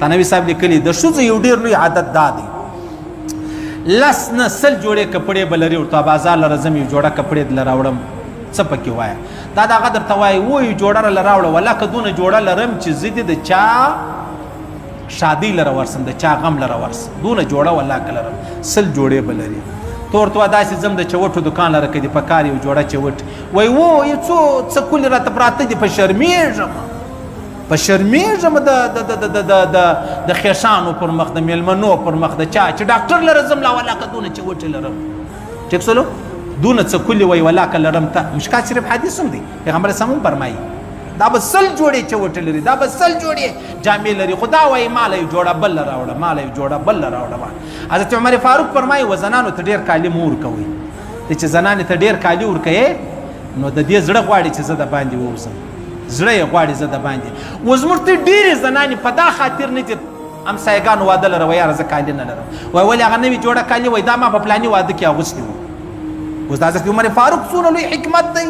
تنوي صاحب لیکلي د ښځو یو ډېر لوی عادت دا دی لس نه سل جوړې کپړې به لري ورته بازار له راځم یو جوړه کپړې دله راوړم څه پکې وایه دا د هغه درته وایي وایي جوړه راله راوړه ولاکه دونه جوړه لرم چې زه دې د چا شادۍ لره ورسم د چا غم لره ورسم دونه جوړه ولاکه لرم سل جوړې به لري ته ورته وایه داسې ځم د چوټو دوکان لره که دې په کار یو جوړه چوټ وایي و یو څه کولې راته پراته دي په شرمېږم په شرمېږم د خیشانو پر مخ د میلمنو پر مخ د چا چې ډاکټر لره ځم لا ولاکه دونه چوټې لرم ټیک سلو دونه څه کولې وایي ولاکه لرم ته مشکات شریف حدیث هم دی پیغمبر اسلام هم فرمایي دا به سل جوړې چوټې لري دا به سل جوړې جامې لري خو دا وایي ماله یو جوړه بل راوړه ماله یو جوړه بل راوړه حضرت عمر فاروق فرمایي و زنانو ته ډېر کالي مه ورکوئ چې زنانې ته ډېر کالي ورکوې نو د دې زړه غواړي چې زه د باندې ووځم زړه یې غواړي زه د باندې و زموږ ته ډېرې زنانې په دا خاطر نه دي همسایګانو واده لره وایي یاره زه کالي نه لرم وایي ولې هغه نوي جوړه کالي وایي دا ما په پلاني واده کې اغوستي وو اوس د حضرت عمر فاروق څونه لوی حکمت دی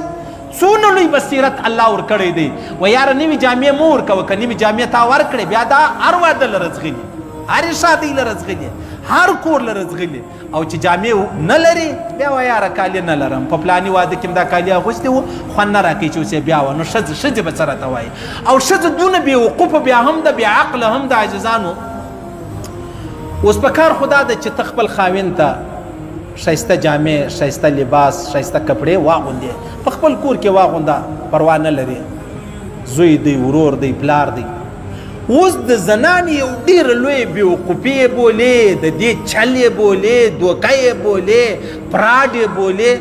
څونه لوی بصیرت الله ورکړی دی و یاره نوي جامې مه ورکوه که نوي جامې تا ورکړې بیا دا هر واده لره ځغلي هرې شادۍ لره ځغلي هر کور لره ځغلي او چې جامې نه لري بیا وایه یاره کالي نه لرم په پلاني واده کې م دا کالي اغوستي وو خوند نه راکوي چې اوس یې بیا وه نو ښځې به څه راته وایي او ښځه دونه بې وقوفه بیا هم ده بې عقله هم د عاجزانو اوس په کار خو دا ده چې ته خپل خاوند ته ښایسته جامې ښایسته لباس ښایسته کپړې واغوندې په خپل کور کې واغونده پروا نه لري زوی دی ورور دی پلار دی اوس د زنانې یو ډېر لوی بېوقوفي یې بولې د دې چل یې بولې دوکه یې بولې فراډ یې بولې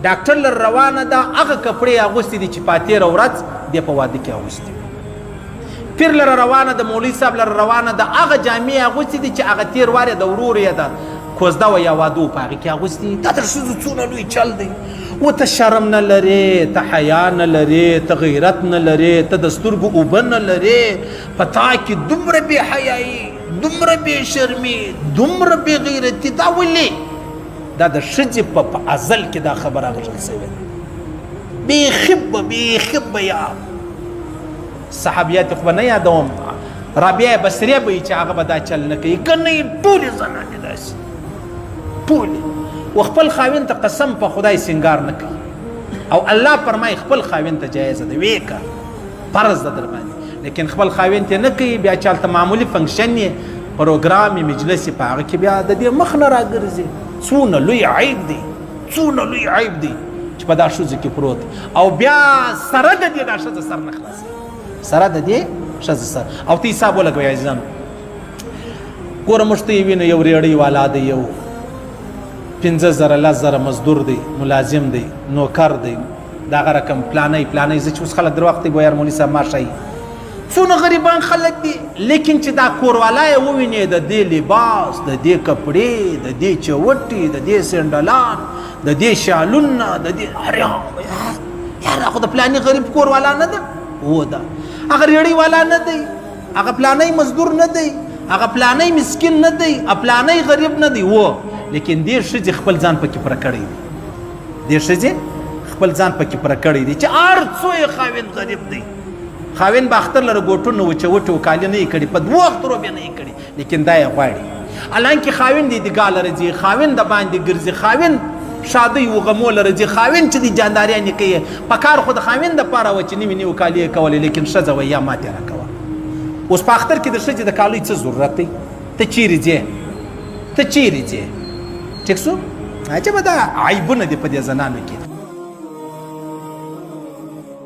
ډاکټر لر روانه ده هغه کپړې اغوستې دي چې په تېره ورځ دې په واده کې اغوستې پیر لره روانه ده مولوي صاحب لره روانه ده هغه جامې اغوستې دي چې هغه تېر وار یې د ورور یې ده کوزده و یا واده په هغې کې اغوستي دا د ښځو څونه لوی چل دی و ته شرم نه لرې ته حیا نه لرې ته غیرت نه لرې ته د سترګو اوبه نه لرې په تا کې دومره بې حیایي دومره بې شرمي دومره بې غیرتي دا ولې دا د ښځې په ازل کې دا خبره غږل شوې ده بیخي به یا صحابیات خو به نه یادوم رابعه بصریه به یي چې هغه به دا چل نه کوي که نه یې ټولې زنانې داسې ټولې و خپل خاوند ته قسم په خدای سینګار نه کوي او الله فرمایي خپل خاوند ته جایزه ده ویې که فرض ده در باندې لیکن خپل خاوند یې نه کوي بیا چې هلته معمولي فنکشن یې پروګرام یې مجلس یې په هغه کې بیا د دې مخ نه راګرځي څونه لوی عیب دی څونه لوی عیب دی چې په دا ښځو کې پروت او بیا سره د دې دا ښځه سر نه خلاصوي سره د دې ښځه سر او ته حساب ولګوئ عزیزانو ګوره موږ ته یې وینو یو ریړۍ والا دی یو 15,000 10,000 مزدور دی ملازم دی نوکر دی دغه رقم پلانۍ زه چې اوس خلک در وخت دی ګویا مولوي صاحب ما ښایي څونه غریبان خلک دي لیکن چې دا کوروالا یې ووینې د دې لباس د دې کپړې د دې چوټې د دې سینډلان د دې شالونه د دې یاره خو د پلاني غریب کوروالا نه ده و ده هغه ریړۍ والا نه دی هغه پلانۍ مزدور نه دی هغه پلانۍ مسکین نه دی پلانۍ غریب نه دی و لیکن دې ښځې خپل ځان پکې پوره کړی دی دې ښځې خپل ځان پکې پوره کړی دی چې هر څو یې خاوند غریب دی خاوند به اختر لره ګوټونه وچوټې و کالي نه یې کړي په 2 اخترو بیا نه یې کړي لیکن دا یې غواړي حالانکې خاوند یې د ګاله راځي خاوند د باندې ګرځي خاوند شادۍ و غمو لره ځي خاوند چې د جانداریانې کوي په کار خو د خاوند دپاره وه چې نوي نوي کالي یې کولې لیکن ښځه وایي یا ماتې راکوه اوس په اختر کې د ښځې د کالیو څه ضرورت دی ته چیرې ځې ټیک شو عجبه دا عیبونه دي په دې زنانو کې